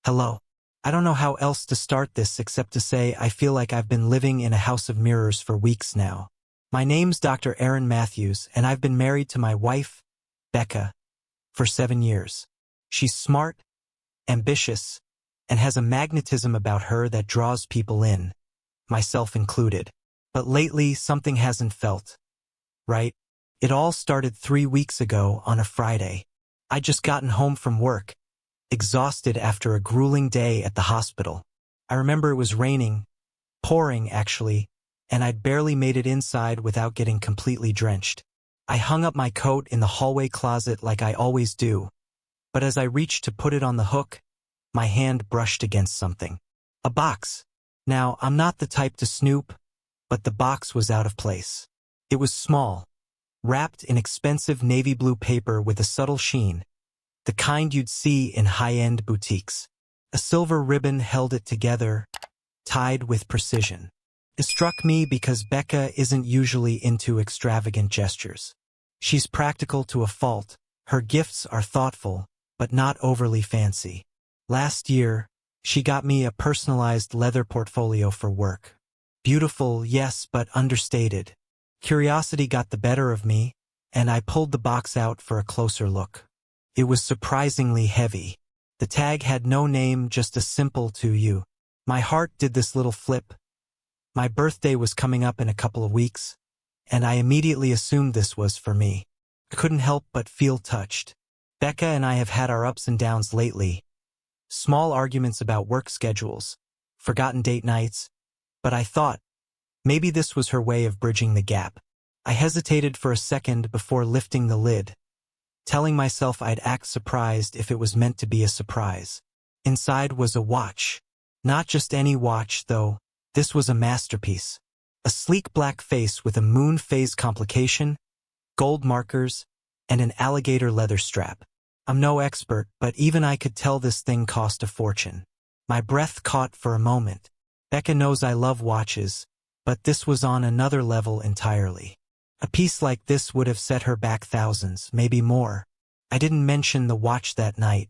Hello. I don't know how else to start this except to say I feel like I've been living in a house of mirrors for weeks now. My name's Dr. Aaron Matthews, and I've been married to my wife, Becca, for 7 years. She's smart, ambitious, and has a magnetism about her that draws people in, myself included. But lately, something hasn't felt right. It all started 3 weeks ago on a Friday. I'd just gotten home from work, exhausted after a grueling day at the hospital. I remember it was raining, pouring actually, and I'd barely made it inside without getting completely drenched. I hung up my coat in the hallway closet like I always do, but as I reached to put it on the hook, my hand brushed against something. A box. Now, I'm not the type to snoop, but the box was out of place. It was small, wrapped in expensive navy blue paper with a subtle sheen, the kind you'd see in high-end boutiques. A silver ribbon held it together, tied with precision. It struck me because Becca isn't usually into extravagant gestures. She's practical to a fault. Her gifts are thoughtful, but not overly fancy. Last year, she got me a personalized leather portfolio for work. Beautiful, yes, but understated. Curiosity got the better of me, and I pulled the box out for a closer look. It was surprisingly heavy. The tag had no name, just a simple "to you." My heart did this little flip. My birthday was coming up in a couple of weeks, and I immediately assumed this was for me. I couldn't help but feel touched. Becca and I have had our ups and downs lately. Small arguments about work schedules, forgotten date nights, but I thought, maybe this was her way of bridging the gap. I hesitated for a second before lifting the lid, telling myself I'd act surprised if it was meant to be a surprise. Inside was a watch. Not just any watch, though. This was a masterpiece. A sleek black face with a moon phase complication, gold markers, and an alligator leather strap. I'm no expert, but even I could tell this thing cost a fortune. My breath caught for a moment. Becca knows I love watches, but this was on another level entirely. A piece like this would have set her back thousands, maybe more. I didn't mention the watch that night.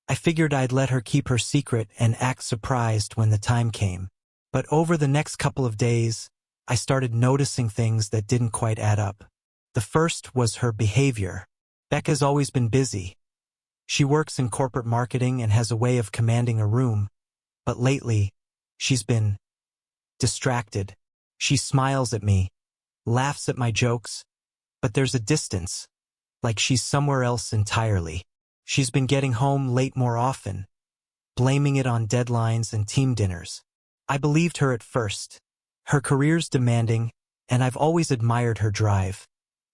I figured I'd let her keep her secret and act surprised when the time came. But over the next couple of days, I started noticing things that didn't quite add up. The first was her behavior. Becca's always been busy. She works in corporate marketing and has a way of commanding a room, but lately, she's been distracted. She smiles at me, laughs at my jokes, but there's a distance, like she's somewhere else entirely. She's been getting home late more often, blaming it on deadlines and team dinners. I believed her at first. Her career's demanding, and I've always admired her drive.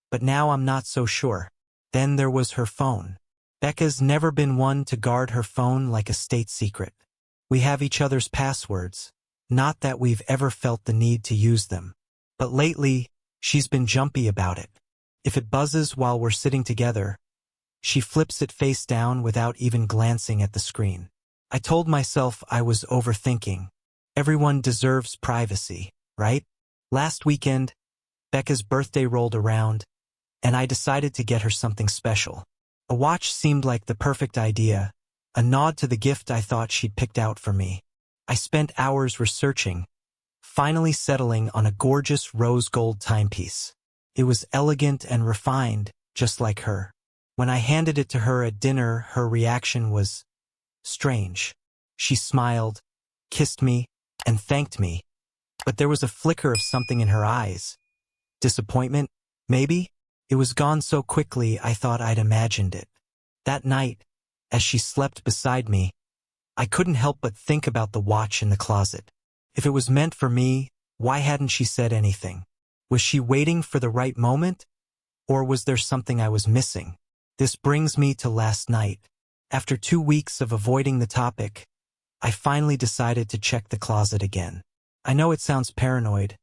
But now I'm not so sure. Then there was her phone. Becca's never been one to guard her phone like a state secret. We have each other's passwords, not that we've ever felt the need to use them. But lately, she's been jumpy about it. If it buzzes while we're sitting together, she flips it face down without even glancing at the screen. I told myself I was overthinking. Everyone deserves privacy, right? Last weekend, Becca's birthday rolled around, and I decided to get her something special. A watch seemed like the perfect idea, a nod to the gift I thought she'd picked out for me. I spent hours researching, finally settling on a gorgeous rose gold timepiece. It was elegant and refined, just like her. When I handed it to her at dinner, her reaction was strange. She smiled, kissed me, and thanked me, but there was a flicker of something in her eyes. Disappointment, maybe? It was gone so quickly I thought I'd imagined it. That night, as she slept beside me, I couldn't help but think about the watch in the closet. If it was meant for me, why hadn't she said anything? Was she waiting for the right moment? Or was there something I was missing? This brings me to last night. After 2 weeks of avoiding the topic, I finally decided to check the closet again. I know it sounds paranoid,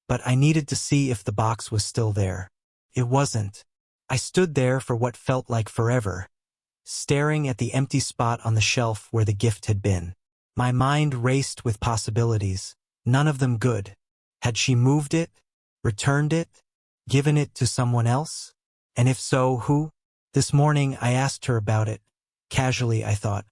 but I needed to see if the box was still there. It wasn't. I stood there for what felt like forever, staring at the empty spot on the shelf where the gift had been. My mind raced with possibilities, none of them good. Had she moved it, returned it, given it to someone else? And if so, who? This morning I asked her about it. Casually, I thought.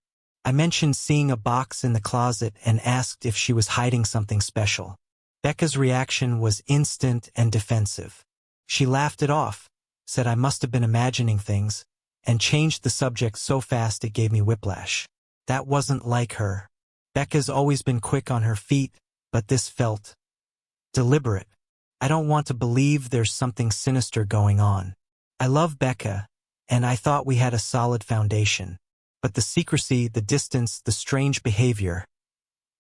I mentioned seeing a box in the closet and asked if she was hiding something special. Becca's reaction was instant and defensive. She laughed it off, said I must have been imagining things, and changed the subject so fast it gave me whiplash. That wasn't like her. Becca's always been quick on her feet, but this felt deliberate. I don't want to believe there's something sinister going on. I love Becca, and I thought we had a solid foundation. But the secrecy, the distance, the strange behavior,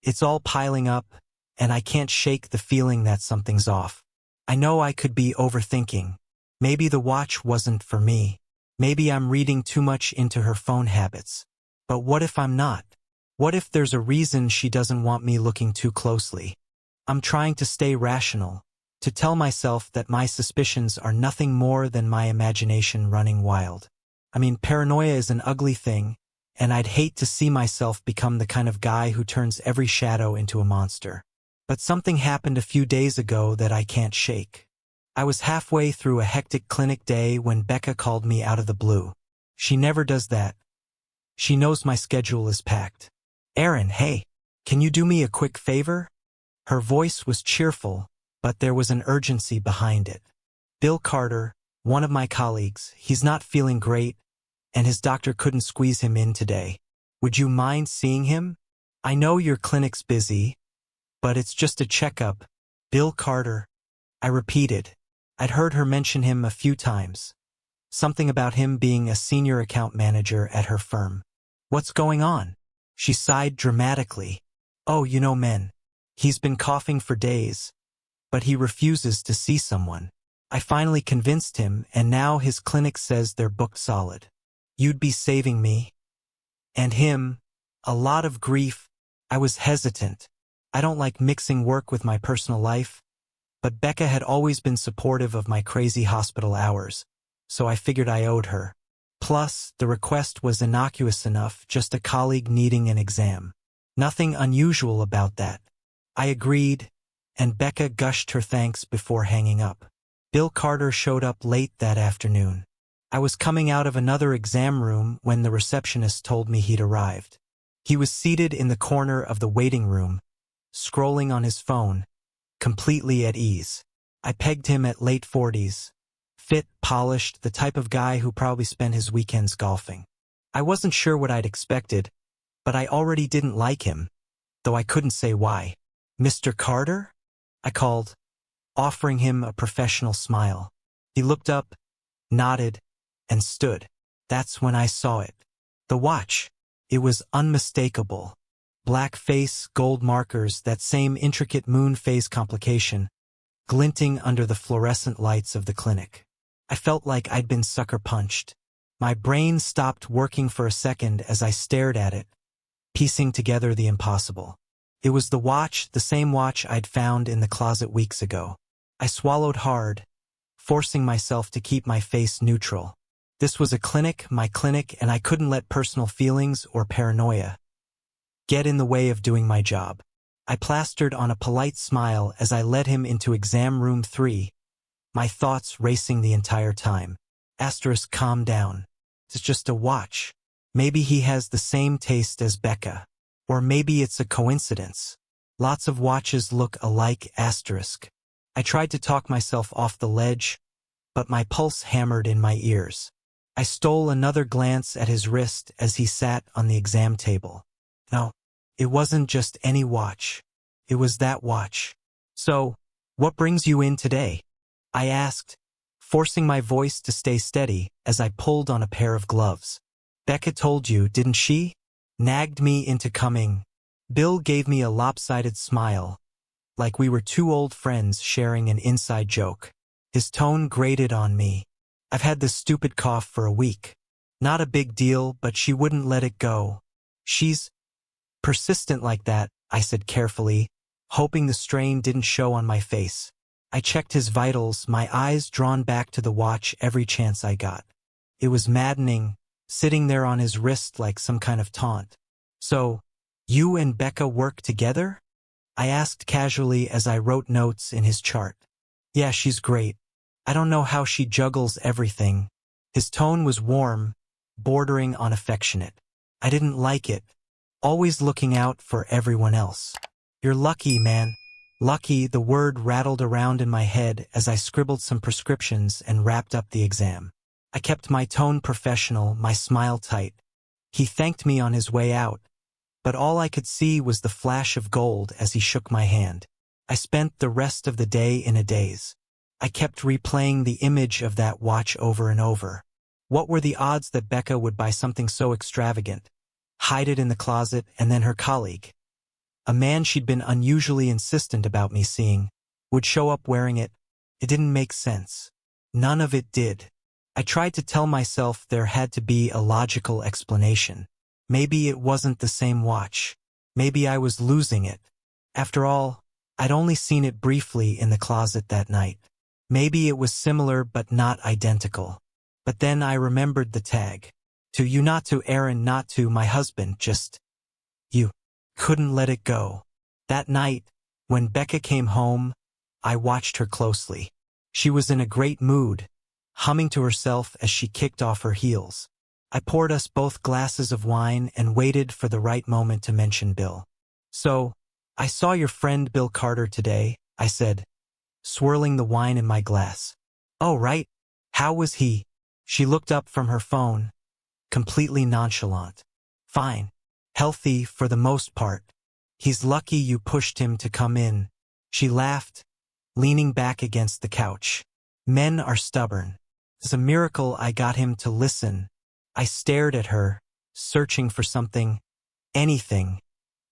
it's all piling up, and I can't shake the feeling that something's off. I know I could be overthinking. Maybe the watch wasn't for me. Maybe I'm reading too much into her phone habits. But what if I'm not? What if there's a reason she doesn't want me looking too closely? I'm trying to stay rational, to tell myself that my suspicions are nothing more than my imagination running wild. I mean, paranoia is an ugly thing, and I'd hate to see myself become the kind of guy who turns every shadow into a monster. But something happened a few days ago that I can't shake. I was halfway through a hectic clinic day when Becca called me out of the blue. She never does that. She knows my schedule is packed. "Aaron, hey, can you do me a quick favor?" Her voice was cheerful, but there was an urgency behind it. "Bill Carter, one of my colleagues, he's not feeling great, and his doctor couldn't squeeze him in today. Would you mind seeing him? I know your clinic's busy, but it's just a checkup." Bill Carter. I repeated. I'd heard her mention him a few times. Something about him being a senior account manager at her firm. "What's going on?" She sighed dramatically. "Oh, you know men. He's been coughing for days, but he refuses to see someone. I finally convinced him, and now his clinic says they're booked solid. You'd be saving me and him a lot of grief." I was hesitant. I don't like mixing work with my personal life, but Becca had always been supportive of my crazy hospital hours, so I figured I owed her. Plus, the request was innocuous enough, just a colleague needing an exam. Nothing unusual about that. I agreed, and Becca gushed her thanks before hanging up. Bill Carter showed up late that afternoon. I was coming out of another exam room when the receptionist told me he'd arrived. He was seated in the corner of the waiting room, scrolling on his phone, completely at ease. I pegged him at late 40s. Fit, polished, the type of guy who probably spent his weekends golfing. I wasn't sure what I'd expected, but I already didn't like him, though I couldn't say why. "Mr. Carter?" I called, offering him a professional smile. He looked up, nodded, and stood. That's when I saw it. The watch. It was unmistakable. Black face, gold markers, that same intricate moon phase complication, glinting under the fluorescent lights of the clinic. I felt like I'd been sucker punched. My brain stopped working for a second as I stared at it, piecing together the impossible. It was the watch, the same watch I'd found in the closet weeks ago. I swallowed hard, forcing myself to keep my face neutral. This was a clinic, my clinic, and I couldn't let personal feelings or paranoia get in the way of doing my job. I plastered on a polite smile as I led him into exam room 3, my thoughts racing the entire time. Asterisk, calm down. It's just a watch. Maybe he has the same taste as Becca. Or maybe it's a coincidence. Lots of watches look alike, asterisk. I tried to talk myself off the ledge, but my pulse hammered in my ears. I stole another glance at his wrist as he sat on the exam table. No, it wasn't just any watch. It was that watch. "So, what brings you in today?" I asked, forcing my voice to stay steady as I pulled on a pair of gloves. "Becca told you, didn't she? Nagged me into coming." Bill gave me a lopsided smile, like we were two old friends sharing an inside joke. His tone grated on me. "I've had this stupid cough for a week. Not a big deal, but she wouldn't let it go. She's persistent like that," I said carefully, hoping the strain didn't show on my face. I checked his vitals, my eyes drawn back to the watch every chance I got. It was maddening, sitting there on his wrist like some kind of taunt. "So, you and Becca work together?" I asked casually as I wrote notes in his chart. "Yeah, she's great. I don't know how she juggles everything." His tone was warm, bordering on affectionate. I didn't like it, always looking out for everyone else. You're lucky, man. Lucky, the word rattled around in my head as I scribbled some prescriptions and wrapped up the exam. I kept my tone professional, my smile tight. He thanked me on his way out, but all I could see was the flash of gold as he shook my hand. I spent the rest of the day in a daze. I kept replaying the image of that watch over and over. What were the odds that Becca would buy something so extravagant, hide it in the closet, and then her colleague, a man she'd been unusually insistent about me seeing, would show up wearing it? It didn't make sense. None of it did. I tried to tell myself there had to be a logical explanation. Maybe it wasn't the same watch. Maybe I was losing it. After all, I'd only seen it briefly in the closet that night. Maybe it was similar but not identical. But then I remembered the tag. To you, not to Aaron, not to my husband, just you. Couldn't let it go. That night, when Becca came home, I watched her closely. She was in a great mood, humming to herself as she kicked off her heels. I poured us both glasses of wine and waited for the right moment to mention Bill. So, I saw your friend Bill Carter today, I said, swirling the wine in my glass. Oh, right. How was he? She looked up from her phone, completely nonchalant. Fine. Healthy for the most part. He's lucky you pushed him to come in. She laughed, leaning back against the couch. Men are stubborn. It's a miracle I got him to listen. I stared at her, searching for something, anything,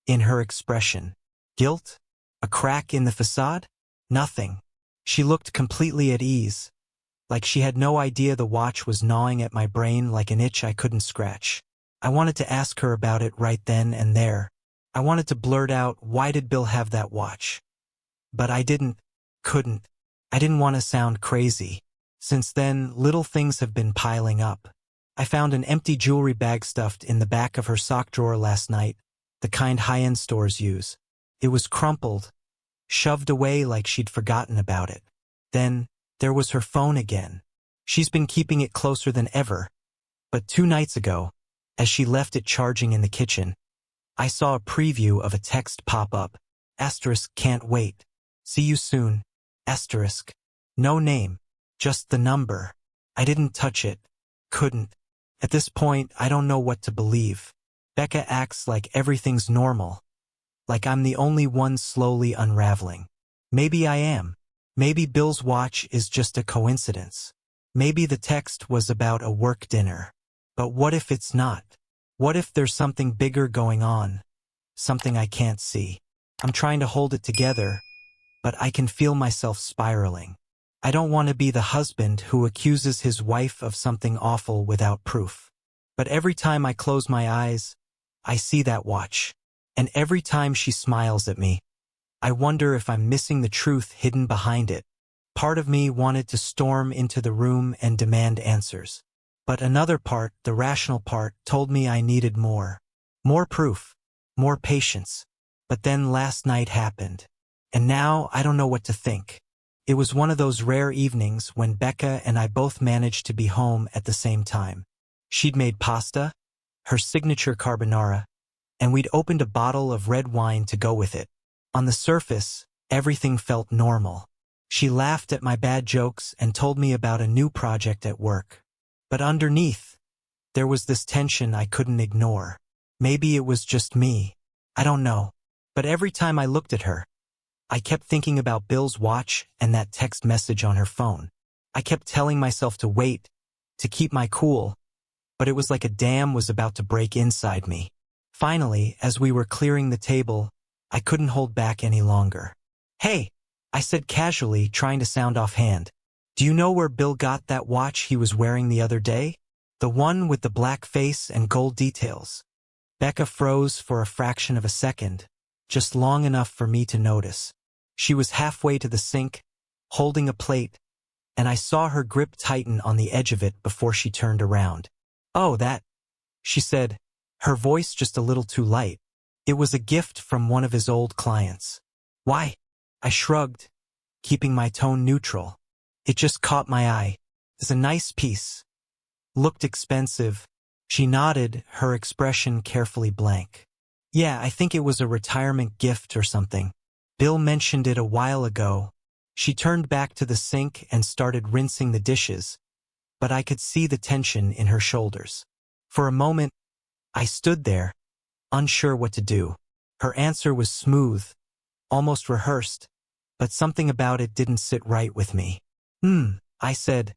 in her expression. Guilt? A crack in the facade? Nothing. She looked completely at ease, like she had no idea the watch was gnawing at my brain like an itch I couldn't scratch. I wanted to ask her about it right then and there. I wanted to blurt out, why did Bill have that watch? But I couldn't. I didn't want to sound crazy. Since then, little things have been piling up. I found an empty jewelry bag stuffed in the back of her sock drawer last night, the kind high-end stores use. It was crumpled, shoved away like she'd forgotten about it. Then, there was her phone again. She's been keeping it closer than ever. But 2 nights ago, as she left it charging in the kitchen, I saw a preview of a text pop up. Asterisk, can't wait. See you soon. Asterisk. No name. Just the number. I didn't touch it. Couldn't. At this point, I don't know what to believe. Becca acts like everything's normal. Like I'm the only one slowly unraveling. Maybe I am. Maybe Bill's watch is just a coincidence. Maybe the text was about a work dinner. But what if it's not? What if there's something bigger going on? Something I can't see. I'm trying to hold it together, but I can feel myself spiraling. I don't want to be the husband who accuses his wife of something awful without proof. But every time I close my eyes, I see that watch. And every time she smiles at me, I wonder if I'm missing the truth hidden behind it. Part of me wanted to storm into the room and demand answers. But another part, the rational part, told me I needed more. More proof. More patience. But then last night happened. And now I don't know what to think. It was one of those rare evenings when Becca and I both managed to be home at the same time. She'd made pasta, her signature carbonara, and we'd opened a bottle of red wine to go with it. On the surface, everything felt normal. She laughed at my bad jokes and told me about a new project at work. But underneath, there was this tension I couldn't ignore. Maybe it was just me. I don't know. But every time I looked at her, I kept thinking about Bill's watch and that text message on her phone. I kept telling myself to wait, to keep my cool, but it was like a dam was about to break inside me. Finally, as we were clearing the table, I couldn't hold back any longer. Hey, I said casually, trying to sound offhand. Do you know where Bill got that watch he was wearing the other day? The one with the black face and gold details. Becca froze for a fraction of a second, just long enough for me to notice. She was halfway to the sink, holding a plate, and I saw her grip tighten on the edge of it before she turned around. Oh, that, she said, her voice just a little too light. It was a gift from one of his old clients. Why? I shrugged, keeping my tone neutral. It just caught my eye. It's a nice piece. Looked expensive. She nodded, her expression carefully blank. Yeah, I think it was a retirement gift or something. Bill mentioned it a while ago. She turned back to the sink and started rinsing the dishes, but I could see the tension in her shoulders. For a moment, I stood there, unsure what to do. Her answer was smooth, almost rehearsed, but something about it didn't sit right with me. I said,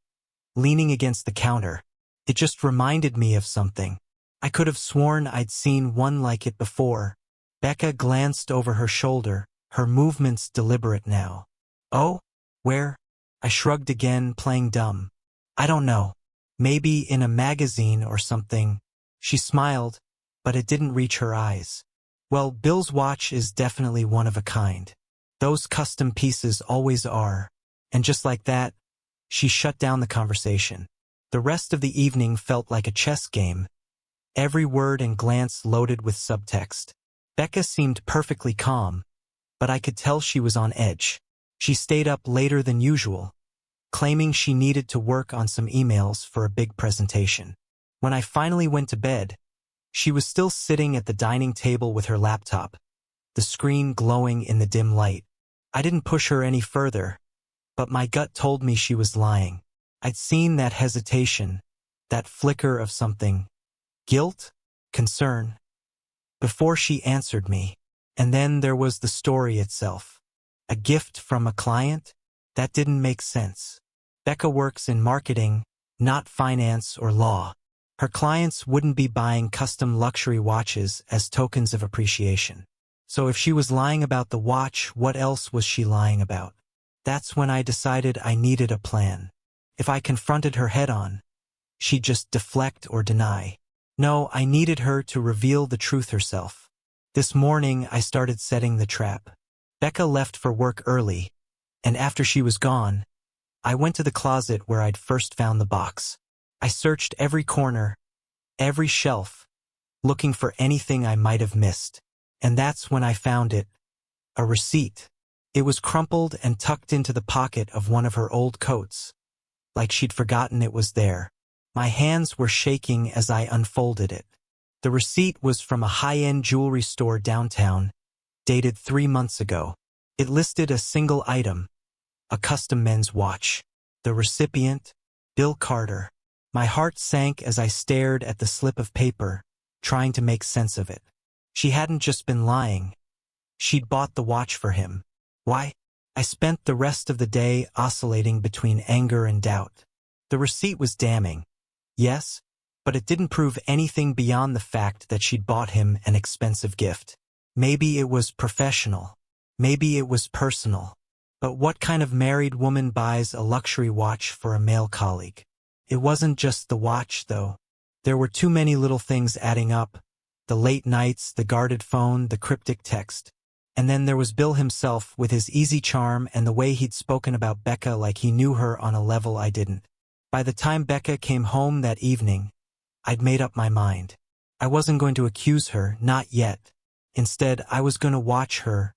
leaning against the counter. It just reminded me of something. I could have sworn I'd seen one like it before. Becca glanced over her shoulder, her movements deliberate now. Oh? Where? I shrugged again, playing dumb. I don't know. Maybe in a magazine or something. She smiled, but it didn't reach her eyes. Well, Bill's watch is definitely one of a kind. Those custom pieces always are. And just like that, she shut down the conversation. The rest of the evening felt like a chess game, every word and glance loaded with subtext. Becca seemed perfectly calm, but I could tell she was on edge. She stayed up later than usual, claiming she needed to work on some emails for a big presentation. When I finally went to bed, she was still sitting at the dining table with her laptop, the screen glowing in the dim light. I didn't push her any further, but my gut told me she was lying. I'd seen that hesitation, that flicker of something, guilt, concern, before she answered me. And then there was the story itself. A gift from a client? That didn't make sense. Becca works in marketing, not finance or law. Her clients wouldn't be buying custom luxury watches as tokens of appreciation. So if she was lying about the watch, what else was she lying about? That's when I decided I needed a plan. If I confronted her head-on, she'd just deflect or deny. No, I needed her to reveal the truth herself. This morning, I started setting the trap. Becca left for work early, and after she was gone, I went to the closet where I'd first found the box. I searched every corner, every shelf, looking for anything I might have missed. And that's when I found it, a receipt. It was crumpled and tucked into the pocket of one of her old coats, like she'd forgotten it was there. My hands were shaking as I unfolded it. The receipt was from a high-end jewelry store downtown, dated 3 months ago. It listed a single item, a custom men's watch. The recipient, Bill Carter. My heart sank as I stared at the slip of paper, trying to make sense of it. She hadn't just been lying. She'd bought the watch for him. Why? I spent the rest of the day oscillating between anger and doubt. The receipt was damning, yes, but it didn't prove anything beyond the fact that she'd bought him an expensive gift. Maybe it was professional. Maybe it was personal. But what kind of married woman buys a luxury watch for a male colleague? It wasn't just the watch, though. There were too many little things adding up. The late nights, the guarded phone, the cryptic text. And then there was Bill himself with his easy charm and the way he'd spoken about Becca like he knew her on a level I didn't. By the time Becca came home that evening, I'd made up my mind. I wasn't going to accuse her, not yet. Instead, I was going to watch her,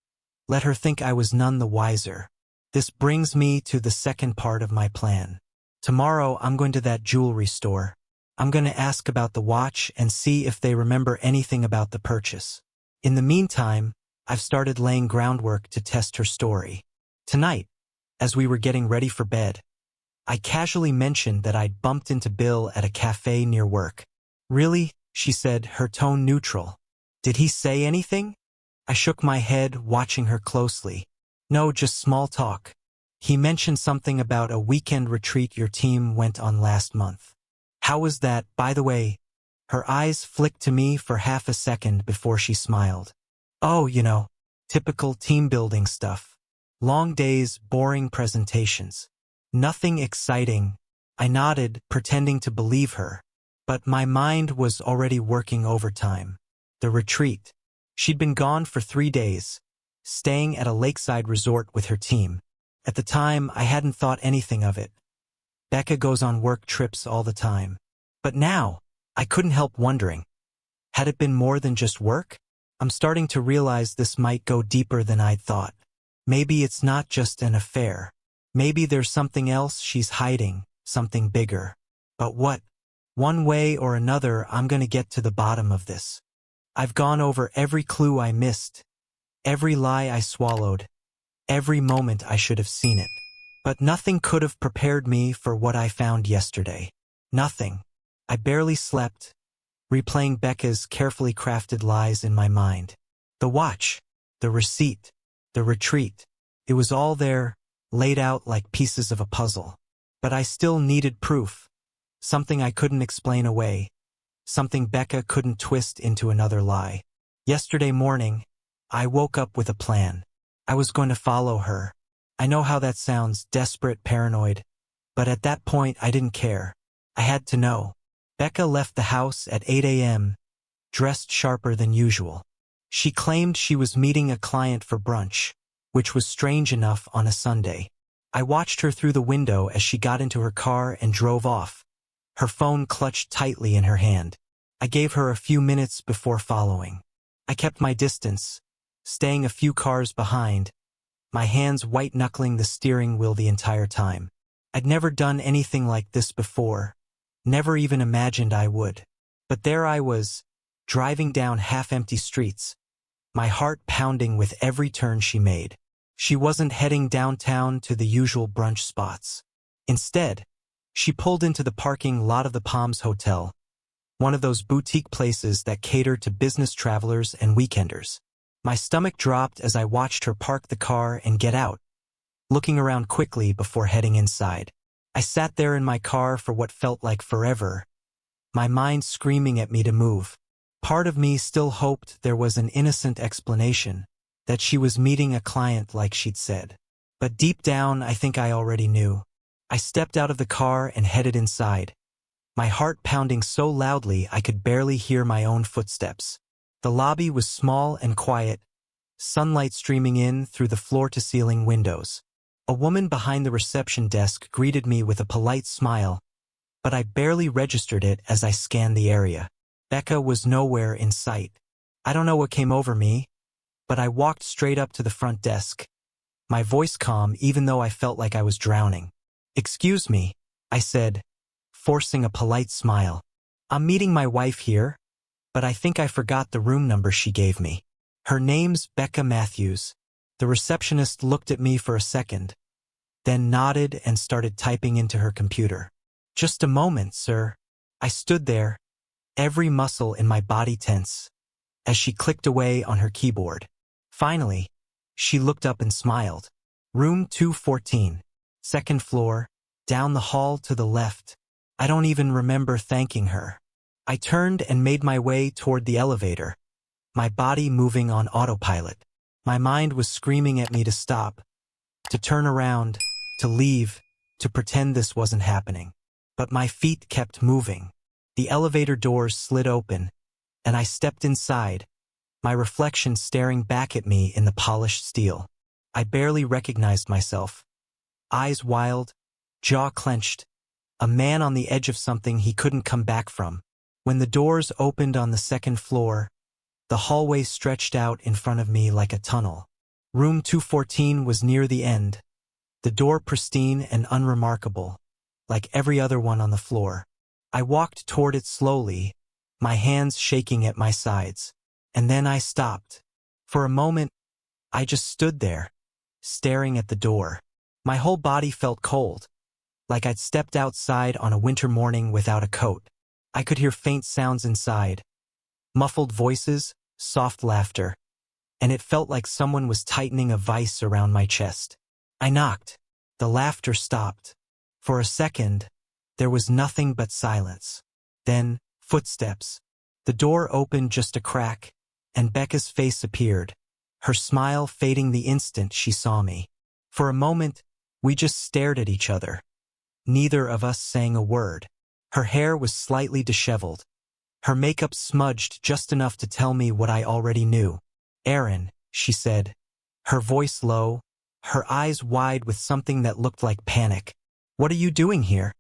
let her think I was none the wiser. This brings me to the second part of my plan. Tomorrow, I'm going to that jewelry store. I'm going to ask about the watch and see if they remember anything about the purchase. In the meantime, I've started laying groundwork to test her story. Tonight, as we were getting ready for bed, I casually mentioned that I'd bumped into Bill at a cafe near work. Really? She said, her tone neutral. Did he say anything? I shook my head, watching her closely. No, just small talk. He mentioned something about a weekend retreat your team went on last month. How was that, by the way? Her eyes flicked to me for half a second before she smiled. Oh, typical team-building stuff. Long days, boring presentations. Nothing exciting. I nodded, pretending to believe her. But my mind was already working overtime. The retreat. She'd been gone for 3 days, staying at a lakeside resort with her team. At the time, I hadn't thought anything of it. Becca goes on work trips all the time. But now, I couldn't help wondering. Had it been more than just work? I'm starting to realize this might go deeper than I'd thought. Maybe it's not just an affair. Maybe there's something else she's hiding, something bigger. But what? One way or another, I'm going to get to the bottom of this. I've gone over every clue I missed, every lie I swallowed, every moment I should have seen it. But nothing could have prepared me for what I found yesterday. Nothing. I barely slept, replaying Becca's carefully crafted lies in my mind. The watch, the receipt, the retreat. It was all there, laid out like pieces of a puzzle. But I still needed proof. Something I couldn't explain away. Something Becca couldn't twist into another lie. Yesterday morning, I woke up with a plan. I was going to follow her. I know how that sounds, desperate, paranoid. But at that point, I didn't care. I had to know. Becca left the house at 8 a.m., dressed sharper than usual. She claimed she was meeting a client for brunch, which was strange enough on a Sunday. I watched her through the window as she got into her car and drove off, her phone clutched tightly in her hand. I gave her a few minutes before following. I kept my distance, staying a few cars behind, my hands white-knuckling the steering wheel the entire time. I'd never done anything like this before, never even imagined I would. But there I was, driving down half-empty streets, my heart pounding with every turn she made. She wasn't heading downtown to the usual brunch spots. Instead, she pulled into the parking lot of the Palms Hotel, one of those boutique places that cater to business travelers and weekenders. My stomach dropped as I watched her park the car and get out, looking around quickly before heading inside. I sat there in my car for what felt like forever, my mind screaming at me to move. Part of me still hoped there was an innocent explanation, that she was meeting a client like she'd said. But deep down, I think I already knew. I stepped out of the car and headed inside, my heart pounding so loudly I could barely hear my own footsteps. The lobby was small and quiet, sunlight streaming in through the floor-to-ceiling windows. A woman behind the reception desk greeted me with a polite smile, but I barely registered it as I scanned the area. Becca was nowhere in sight. I don't know what came over me, but I walked straight up to the front desk, my voice calm even though I felt like I was drowning. "Excuse me," I said, forcing a polite smile. "I'm meeting my wife here, but I think I forgot the room number she gave me." "Her name's Becca Matthews." The receptionist looked at me for a second, then nodded and started typing into her computer. "Just a moment, sir." I stood there, every muscle in my body tense, as she clicked away on her keyboard. Finally, she looked up and smiled. "Room 214, second floor, down the hall to the left." I don't even remember thanking her. I turned and made my way toward the elevator, my body moving on autopilot. My mind was screaming at me to stop, to turn around, to leave, to pretend this wasn't happening. But my feet kept moving. The elevator doors slid open, and I stepped inside, my reflection staring back at me in the polished steel. I barely recognized myself. Eyes wild, jaw clenched, a man on the edge of something he couldn't come back from. When the doors opened on the second floor, the hallway stretched out in front of me like a tunnel. Room 214 was near the end, the door pristine and unremarkable, like every other one on the floor. I walked toward it slowly, my hands shaking at my sides. And then I stopped. For a moment, I just stood there, staring at the door. My whole body felt cold, like I'd stepped outside on a winter morning without a coat. I could hear faint sounds inside, muffled voices, soft laughter, and it felt like someone was tightening a vice around my chest. I knocked. The laughter stopped. For a second, there was nothing but silence. Then, footsteps. The door opened just a crack, and Becca's face appeared, her smile fading the instant she saw me. For a moment, we just stared at each other, neither of us saying a word. Her hair was slightly disheveled, her makeup smudged just enough to tell me what I already knew. "Aaron," she said, her voice low, her eyes wide with something that looked like panic. "What are you doing here?"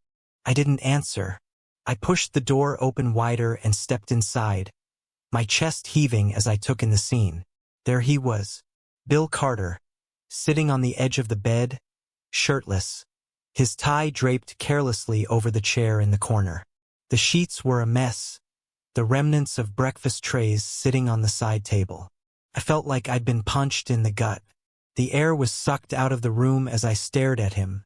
I didn't answer. I pushed the door open wider and stepped inside, my chest heaving as I took in the scene. There he was, Bill Carter, sitting on the edge of the bed, shirtless, his tie draped carelessly over the chair in the corner. The sheets were a mess, the remnants of breakfast trays sitting on the side table. I felt like I'd been punched in the gut. The air was sucked out of the room as I stared at him,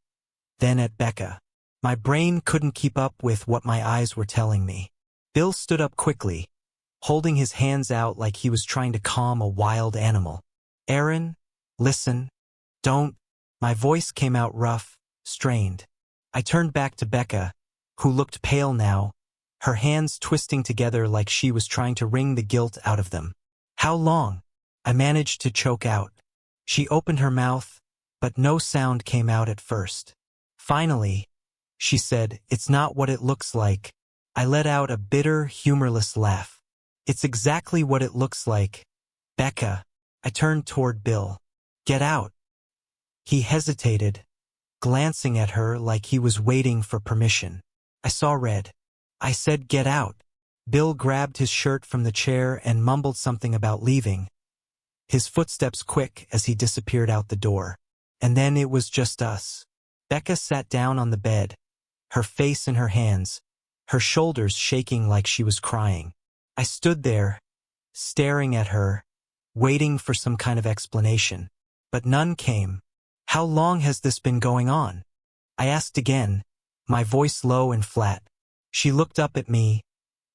then at Becca. My brain couldn't keep up with what my eyes were telling me. Bill stood up quickly, holding his hands out like he was trying to calm a wild animal. "Aaron, listen, don't." My voice came out rough, strained. I turned back to Becca, who looked pale now, her hands twisting together like she was trying to wring the guilt out of them. "How long?" I managed to choke out. She opened her mouth, but no sound came out at first. Finally, she said, "It's not what it looks like." I let out a bitter, humorless laugh. "It's exactly what it looks like, Becca." I turned toward Bill. "Get out." He hesitated, glancing at her like he was waiting for permission. I saw red. I said, "Get out." Bill grabbed his shirt from the chair and mumbled something about leaving, his footsteps quick as he disappeared out the door. And then it was just us. Becca sat down on the bed, her face in her hands, her shoulders shaking like she was crying. I stood there, staring at her, waiting for some kind of explanation. But none came. "How long has this been going on?" I asked again, my voice low and flat. She looked up at me,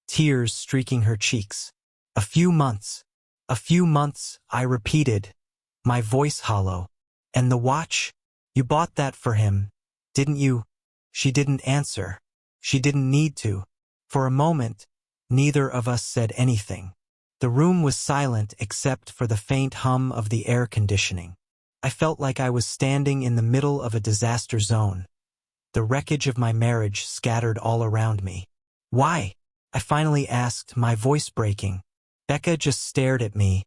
tears streaking her cheeks. "A few months. A few months," I repeated, my voice hollow. "And the watch? You bought that for him, didn't you?" She didn't answer. She didn't need to. For a moment, neither of us said anything. The room was silent except for the faint hum of the air conditioning. I felt like I was standing in the middle of a disaster zone, the wreckage of my marriage scattered all around me. "Why?" I finally asked, my voice breaking. Becca just stared at me,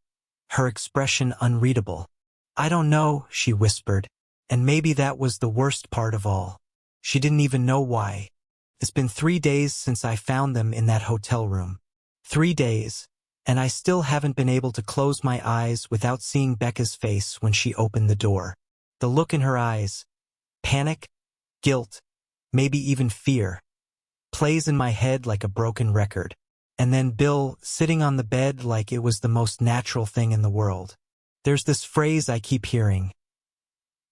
her expression unreadable. "I don't know," she whispered, and maybe that was the worst part of all. She didn't even know why. "It's been 3 days since I found them in that hotel room. 3 days, and I still haven't been able to close my eyes without seeing Becca's face when she opened the door. The look in her eyes, panic, guilt, maybe even fear, plays in my head like a broken record. And then Bill, sitting on the bed like it was the most natural thing in the world. There's this phrase I keep hearing.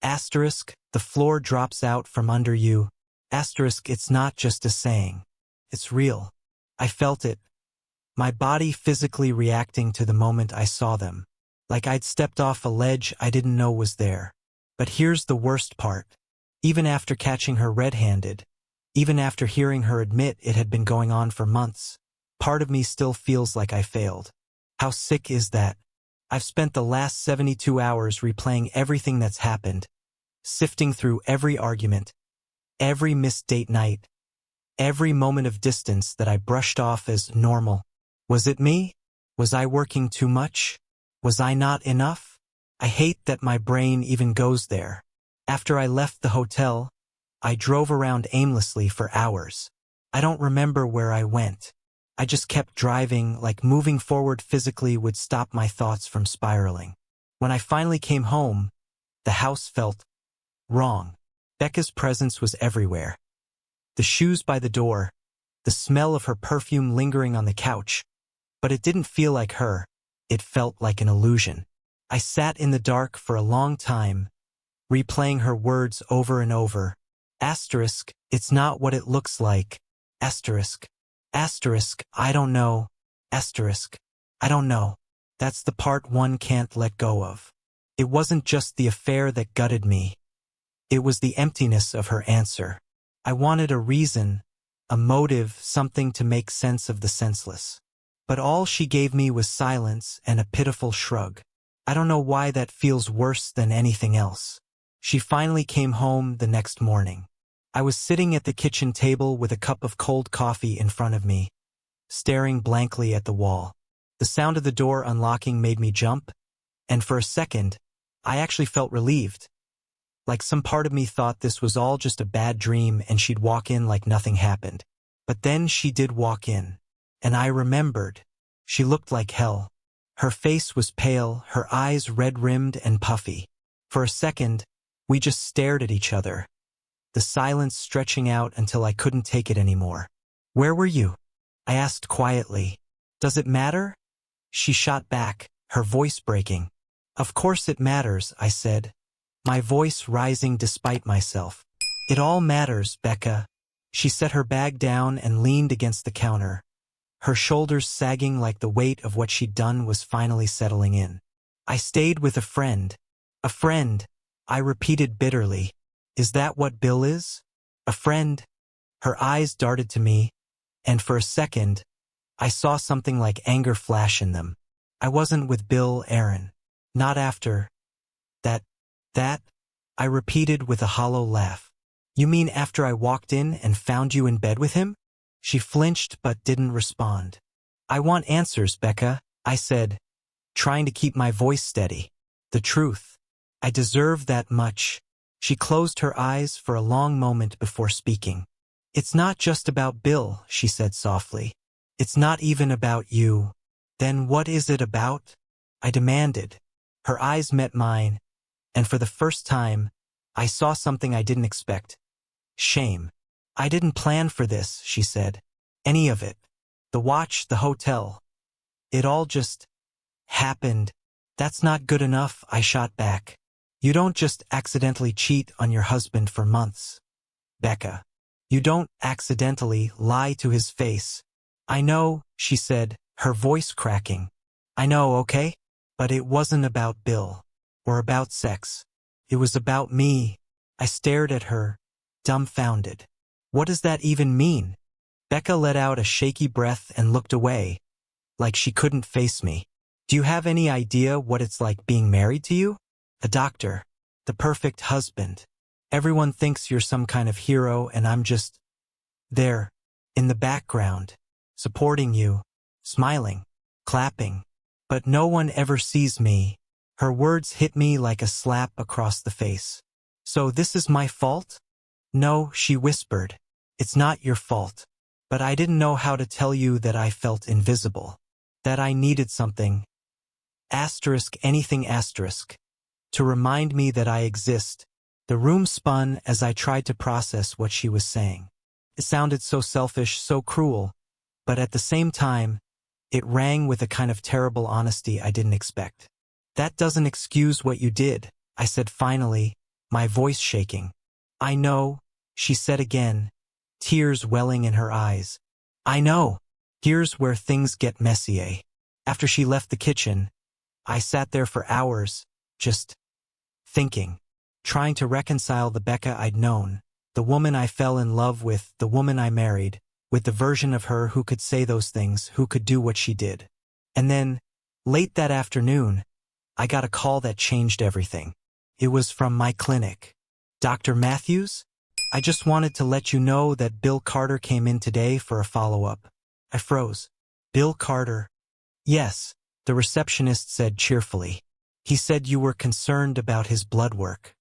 Asterisk, the floor drops out from under you. Asterisk, it's not just a saying. It's real. I felt it, my body physically reacting to the moment I saw them, like I'd stepped off a ledge I didn't know was there. But here's the worst part. Even after catching her red-handed, even after hearing her admit it had been going on for months, part of me still feels like I failed. How sick is that? I've spent the last 72 hours replaying everything that's happened, sifting through every argument, every missed date night, every moment of distance that I brushed off as normal. Was it me? Was I working too much? Was I not enough? I hate that my brain even goes there. After I left the hotel, I drove around aimlessly for hours. I don't remember where I went. I just kept driving, like moving forward physically would stop my thoughts from spiraling. When I finally came home, the house felt wrong. Becca's presence was everywhere. The shoes by the door, the smell of her perfume lingering on the couch. But it didn't feel like her. It felt like an illusion. I sat in the dark for a long time, replaying her words over and over. Asterisk, it's not what it looks like. Asterisk. Asterisk, I don't know. Asterisk, I don't know. That's the part one can't let go of. It wasn't just the affair that gutted me. It was the emptiness of her answer. I wanted a reason, a motive, something to make sense of the senseless. But all she gave me was silence and a pitiful shrug. I don't know why that feels worse than anything else. She finally came home the next morning. I was sitting at the kitchen table with a cup of cold coffee in front of me, staring blankly at the wall. The sound of the door unlocking made me jump, and for a second, I actually felt relieved. Like some part of me thought this was all just a bad dream and she'd walk in like nothing happened. But then she did walk in, and I remembered. She looked like hell. Her face was pale, her eyes red-rimmed and puffy. For a second, we just stared at each other, the silence stretching out until I couldn't take it anymore. "Where were you?" I asked quietly. Does it matter? She shot back, her voice breaking. Of course it matters, I said, my voice rising despite myself. It all matters, Becca. She set her bag down and leaned against the counter, her shoulders sagging like the weight of what she'd done was finally settling in. I stayed with a friend. A friend, I repeated bitterly. Is that what Bill is? A friend? Her eyes darted to me, and for a second, I saw something like anger flash in them. I wasn't with Bill, Aaron. Not after. That, I repeated with a hollow laugh. You mean after I walked in and found you in bed with him? She flinched but didn't respond. I want answers, Becca, I said, trying to keep my voice steady. The truth. I deserve that much. She closed her eyes for a long moment before speaking. It's not just about Bill, she said softly. It's not even about you. Then what is it about? I demanded. Her eyes met mine, and for the first time, I saw something I didn't expect. Shame. I didn't plan for this, she said. Any of it. The watch, the hotel. It all just happened. That's not good enough, I shot back. You don't just accidentally cheat on your husband for months, Becca. You don't accidentally lie to his face. I know, she said, her voice cracking. I know, okay? But it wasn't about Bill. Or about sex. It was about me. I stared at her, dumbfounded. What does that even mean? Becca let out a shaky breath and looked away, like she couldn't face me. Do you have any idea what it's like being married to you? A doctor. The perfect husband. Everyone thinks you're some kind of hero and I'm just there, in the background, supporting you, smiling, clapping. But no one ever sees me. Her words hit me like a slap across the face. So this is my fault? No, she whispered. It's not your fault. But I didn't know how to tell you that I felt invisible. That I needed something. Asterisk anything asterisk. To remind me that I exist. The room spun as I tried to process what she was saying. It sounded so selfish, so cruel. But at the same time, it rang with a kind of terrible honesty I didn't expect. That doesn't excuse what you did, I said finally, my voice shaking. I know, she said again, tears welling in her eyes. I know. Here's where things get messy, eh? After she left the kitchen, I sat there for hours, just thinking, trying to reconcile the Becca I'd known, the woman I fell in love with, the woman I married, with the version of her who could say those things, who could do what she did. And then, late that afternoon, I got a call that changed everything. It was from my clinic. Dr. Matthews? I just wanted to let you know that Bill Carter came in today for a follow-up. I froze. Bill Carter? Yes, the receptionist said cheerfully. He said you were concerned about his blood work.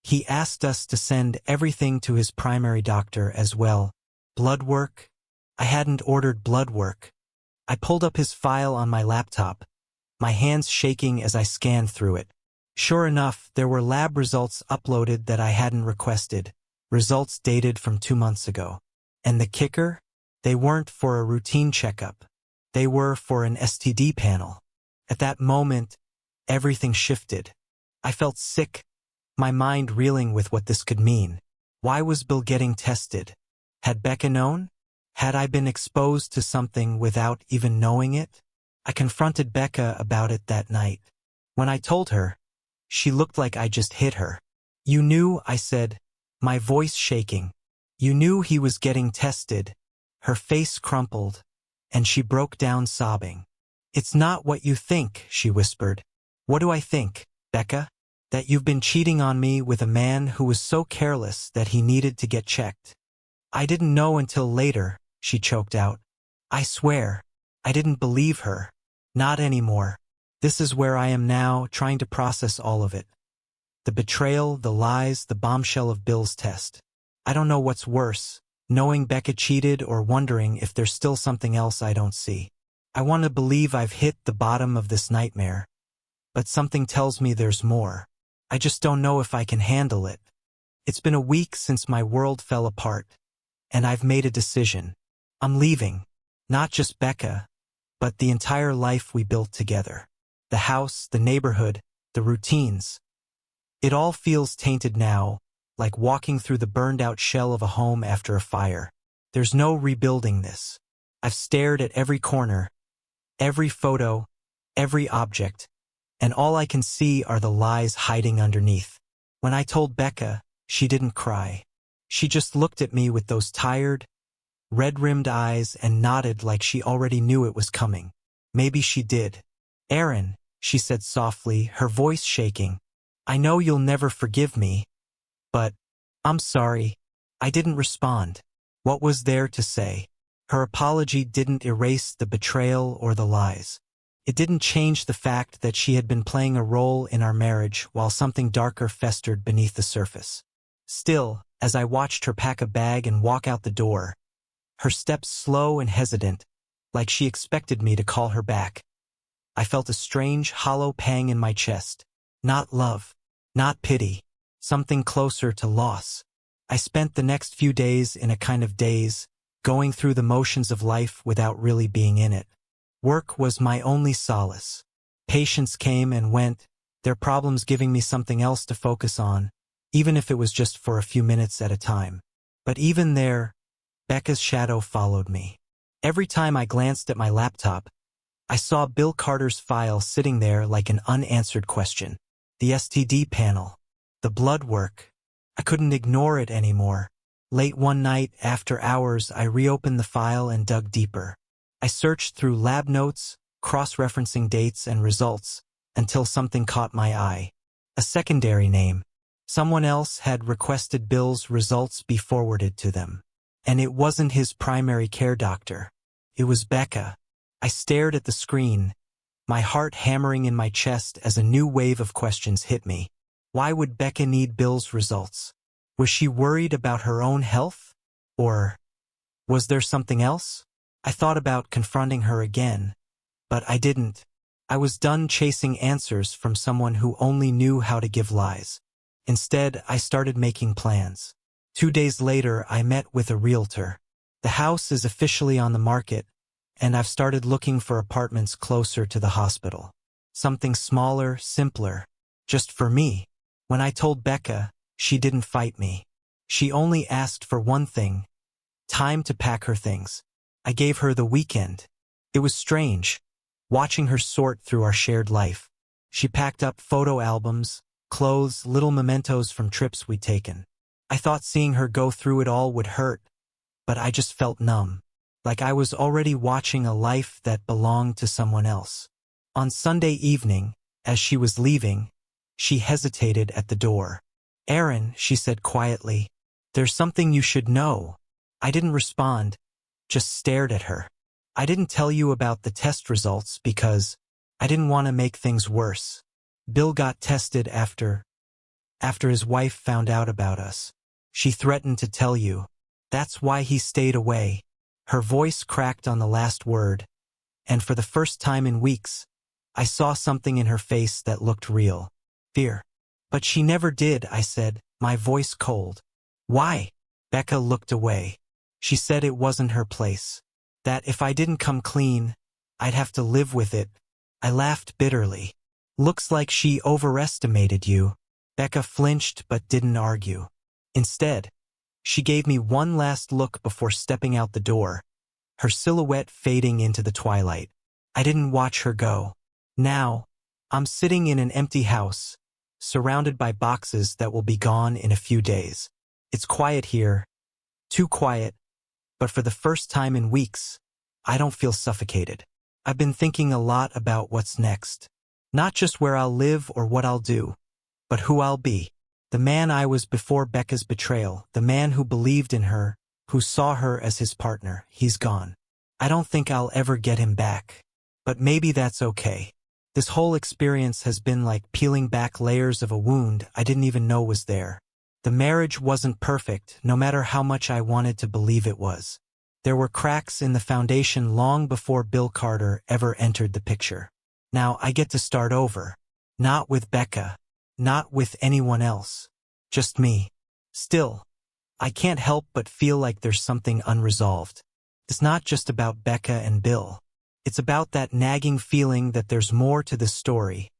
He asked us to send everything to his primary doctor as well. Blood work? I hadn't ordered blood work. I pulled up his file on my laptop, my hands shaking as I scanned through it. Sure enough, there were lab results uploaded that I hadn't requested, results dated from 2 months ago. And the kicker? They weren't for a routine checkup. They were for an STD panel. At that moment, everything shifted. I felt sick, my mind reeling with what this could mean. Why was Bill getting tested? Had Becca known? Had I been exposed to something without even knowing it? I confronted Becca about it that night. When I told her, she looked like I just hit her. You knew, I said, my voice shaking. You knew he was getting tested. Her face crumpled, and she broke down sobbing. It's not what you think, she whispered. What do I think, Becca? That you've been cheating on me with a man who was so careless that he needed to get checked. I didn't know until later, she choked out. I swear, I didn't believe her. Not anymore. This is where I am now, trying to process all of it. The betrayal, the lies, the bombshell of Bill's test. I don't know what's worse, knowing Becca cheated or wondering if there's still something else I don't see. I want to believe I've hit the bottom of this nightmare, but something tells me there's more. I just don't know if I can handle it. It's been a week since my world fell apart, and I've made a decision. I'm leaving. Not just Becca, but the entire life we built together. The house, the neighborhood, the routines. It all feels tainted now, like walking through the burned-out shell of a home after a fire. There's no rebuilding this. I've stared at every corner, every photo, every object, and all I can see are the lies hiding underneath. When I told Becca, she didn't cry. She just looked at me with those tired, red-rimmed eyes and nodded like she already knew it was coming. Maybe she did. "Aaron," she said softly, her voice shaking, "I know you'll never forgive me, but I'm sorry." I didn't respond. What was there to say? Her apology didn't erase the betrayal or the lies. It didn't change the fact that she had been playing a role in our marriage while something darker festered beneath the surface. Still, as I watched her pack a bag and walk out the door, her steps slow and hesitant, like she expected me to call her back, I felt a strange, hollow pang in my chest. Not love, not pity, something closer to loss. I spent the next few days in a kind of daze, going through the motions of life without really being in it. Work was my only solace. Patients came and went, their problems giving me something else to focus on, even if it was just for a few minutes at a time. But even there, Becca's shadow followed me. Every time I glanced at my laptop, I saw Bill Carter's file sitting there like an unanswered question. The STD panel, the blood work. I couldn't ignore it anymore. Late one night, after hours, I reopened the file and dug deeper. I searched through lab notes, cross-referencing dates and results, until something caught my eye. A secondary name. Someone else had requested Bill's results be forwarded to them. And it wasn't his primary care doctor. It was Becca. I stared at the screen, my heart hammering in my chest as a new wave of questions hit me. Why would Becca need Bill's results? Was she worried about her own health? Or was there something else? I thought about confronting her again, but I didn't. I was done chasing answers from someone who only knew how to give lies. Instead, I started making plans. 2 days later, I met with a realtor. The house is officially on the market, and I've started looking for apartments closer to the hospital. Something smaller, simpler, just for me. When I told Becca, she didn't fight me. She only asked for one thing: time to pack her things. I gave her the weekend. It was strange, watching her sort through our shared life. She packed up photo albums, clothes, little mementos from trips we'd taken. I thought seeing her go through it all would hurt, but I just felt numb, like I was already watching a life that belonged to someone else. On Sunday evening, as she was leaving, she hesitated at the door. "Aaron," she said quietly, "there's something you should know." I didn't respond, just stared at her. I didn't tell you about the test results because I didn't want to make things worse. Bill got tested after his wife found out about us. She threatened to tell you. That's why he stayed away. Her voice cracked on the last word, and for the first time in weeks, I saw something in her face that looked real. Fear. "But she never did," I said, my voice cold. "Why?" Becca looked away. She said it wasn't her place. That if I didn't come clean, I'd have to live with it. I laughed bitterly. "Looks like she overestimated you." Becca flinched but didn't argue. Instead, she gave me one last look before stepping out the door, her silhouette fading into the twilight. I didn't watch her go. Now, I'm sitting in an empty house, surrounded by boxes that will be gone in a few days. It's quiet here, too quiet, but for the first time in weeks, I don't feel suffocated. I've been thinking a lot about what's next. Not just where I'll live or what I'll do, but who I'll be. The man I was before Becca's betrayal, the man who believed in her, who saw her as his partner, he's gone. I don't think I'll ever get him back. But maybe that's okay. This whole experience has been like peeling back layers of a wound I didn't even know was there. The marriage wasn't perfect, no matter how much I wanted to believe it was. There were cracks in the foundation long before Bill Carter ever entered the picture. Now I get to start over. Not with Becca. Not with anyone else. Just me. Still, I can't help but feel like there's something unresolved. It's not just about Becca and Bill. It's about that nagging feeling that there's more to this story,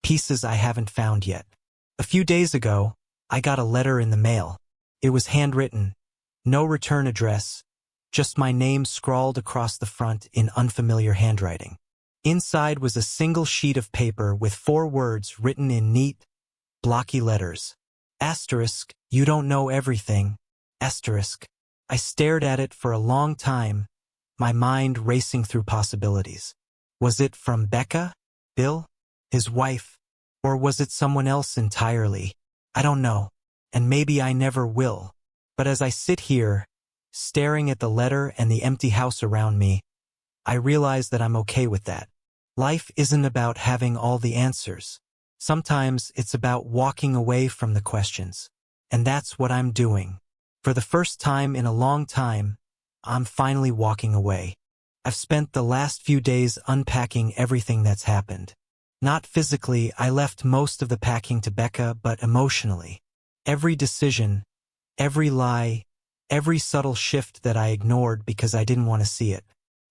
pieces I haven't found yet. A few days ago, I got a letter in the mail. It was handwritten, no return address, just my name scrawled across the front in unfamiliar handwriting. Inside was a single sheet of paper with 4 words written in neat, blocky letters. Asterisk, you don't know everything. Asterisk. I stared at it for a long time, my mind racing through possibilities. Was it from Becca? Bill? His wife? Or was it someone else entirely? I don't know, and maybe I never will. But as I sit here, staring at the letter and the empty house around me, I realize that I'm okay with that. Life isn't about having all the answers. Sometimes it's about walking away from the questions. And that's what I'm doing. For the first time in a long time, I'm finally walking away. I've spent the last few days unpacking everything that's happened. Not physically, I left most of the packing to Becca, but emotionally. Every decision, every lie, every subtle shift that I ignored because I didn't want to see it.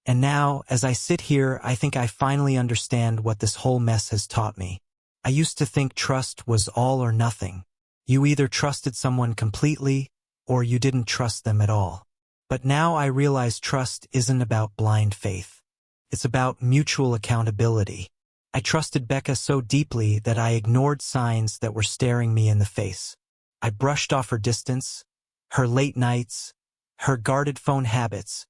And now, as I sit here, I think I finally understand what this whole mess has taught me. I used to think trust was all or nothing. You either trusted someone completely, or you didn't trust them at all. But now I realize trust isn't about blind faith. It's about mutual accountability. I trusted Becca so deeply that I ignored signs that were staring me in the face. I brushed off her distance, her late nights, her guarded phone habits,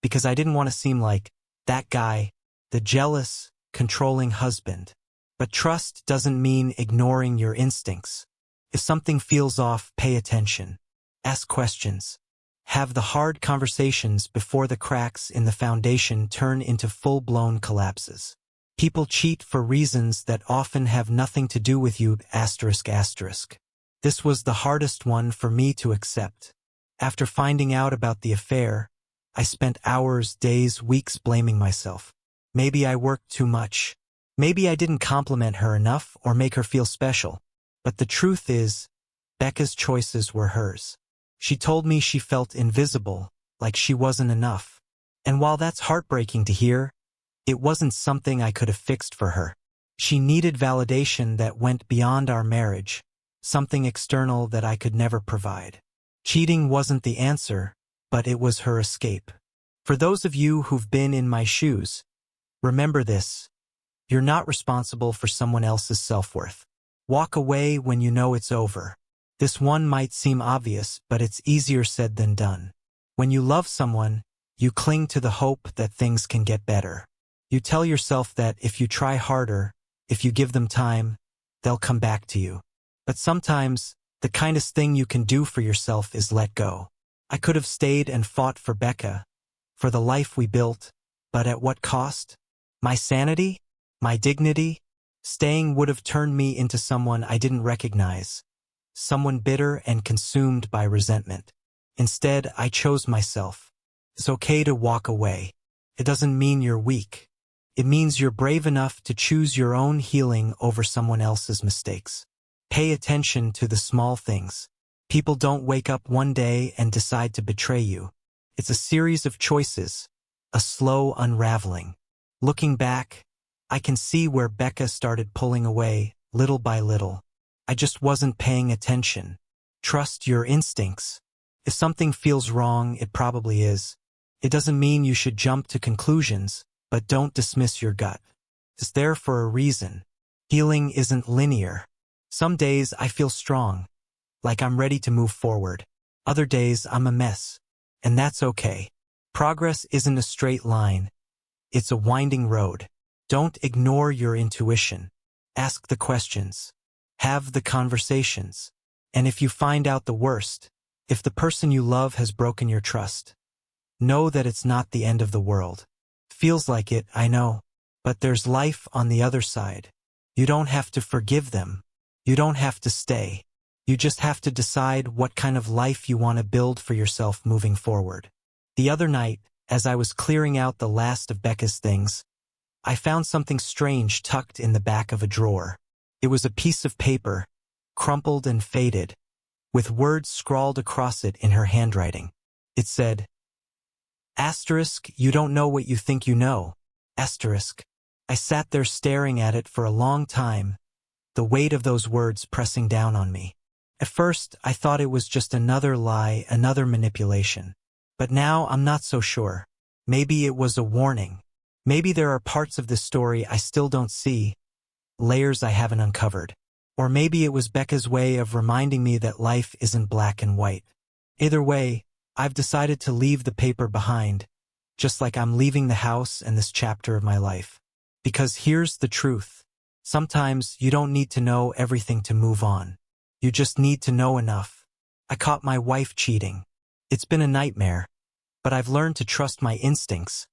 because I didn't want to seem like that guy, the jealous, controlling husband. But trust doesn't mean ignoring your instincts. If something feels off, pay attention. Ask questions. Have the hard conversations before the cracks in the foundation turn into full-blown collapses. People cheat for reasons that often have nothing to do with you, asterisk asterisk. This was the hardest one for me to accept. After finding out about the affair, I spent hours, days, weeks blaming myself. Maybe I worked too much. Maybe I didn't compliment her enough or make her feel special. But the truth is, Becca's choices were hers. She told me she felt invisible, like she wasn't enough. And while that's heartbreaking to hear, it wasn't something I could have fixed for her. She needed validation that went beyond our marriage, something external that I could never provide. Cheating wasn't the answer, but it was her escape. For those of you who've been in my shoes, remember this. You're not responsible for someone else's self-worth. Walk away when you know it's over. This one might seem obvious, but it's easier said than done. When you love someone, you cling to the hope that things can get better. You tell yourself that if you try harder, if you give them time, they'll come back to you. But sometimes, the kindest thing you can do for yourself is let go. I could have stayed and fought for Becca, for the life we built, but at what cost? My sanity? My dignity? Staying would have turned me into someone I didn't recognize, someone bitter and consumed by resentment. Instead, I chose myself. It's okay to walk away. It doesn't mean you're weak. It means you're brave enough to choose your own healing over someone else's mistakes. Pay attention to the small things. People don't wake up one day and decide to betray you. It's a series of choices, a slow unraveling. Looking back, I can see where Becca started pulling away, little by little. I just wasn't paying attention. Trust your instincts. If something feels wrong, it probably is. It doesn't mean you should jump to conclusions, but don't dismiss your gut. It's there for a reason. Healing isn't linear. Some days I feel strong, like I'm ready to move forward. Other days I'm a mess, and that's okay. Progress isn't a straight line. It's a winding road. Don't ignore your intuition. Ask the questions. Have the conversations. And if you find out the worst, if the person you love has broken your trust, know that it's not the end of the world. Feels like it, I know. But there's life on the other side. You don't have to forgive them. You don't have to stay. You just have to decide what kind of life you want to build for yourself moving forward. The other night, as I was clearing out the last of Becca's things, I found something strange tucked in the back of a drawer. It was a piece of paper, crumpled and faded, with words scrawled across it in her handwriting. It said, "Asterisk, you don't know what you think you know. Asterisk. I sat there staring at it for a long time, the weight of those words pressing down on me. At first, I thought it was just another lie, another manipulation. But now I'm not so sure. Maybe it was a warning. Maybe there are parts of this story I still don't see, layers I haven't uncovered. Or maybe it was Becca's way of reminding me that life isn't black and white. Either way, I've decided to leave the paper behind, just like I'm leaving the house and this chapter of my life. Because here's the truth. Sometimes you don't need to know everything to move on. You just need to know enough. I caught my wife cheating. It's been a nightmare, but I've learned to trust my instincts,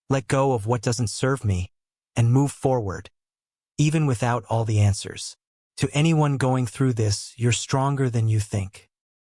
let go of what doesn't serve me, and move forward, even without all the answers. To anyone going through this, you're stronger than you think.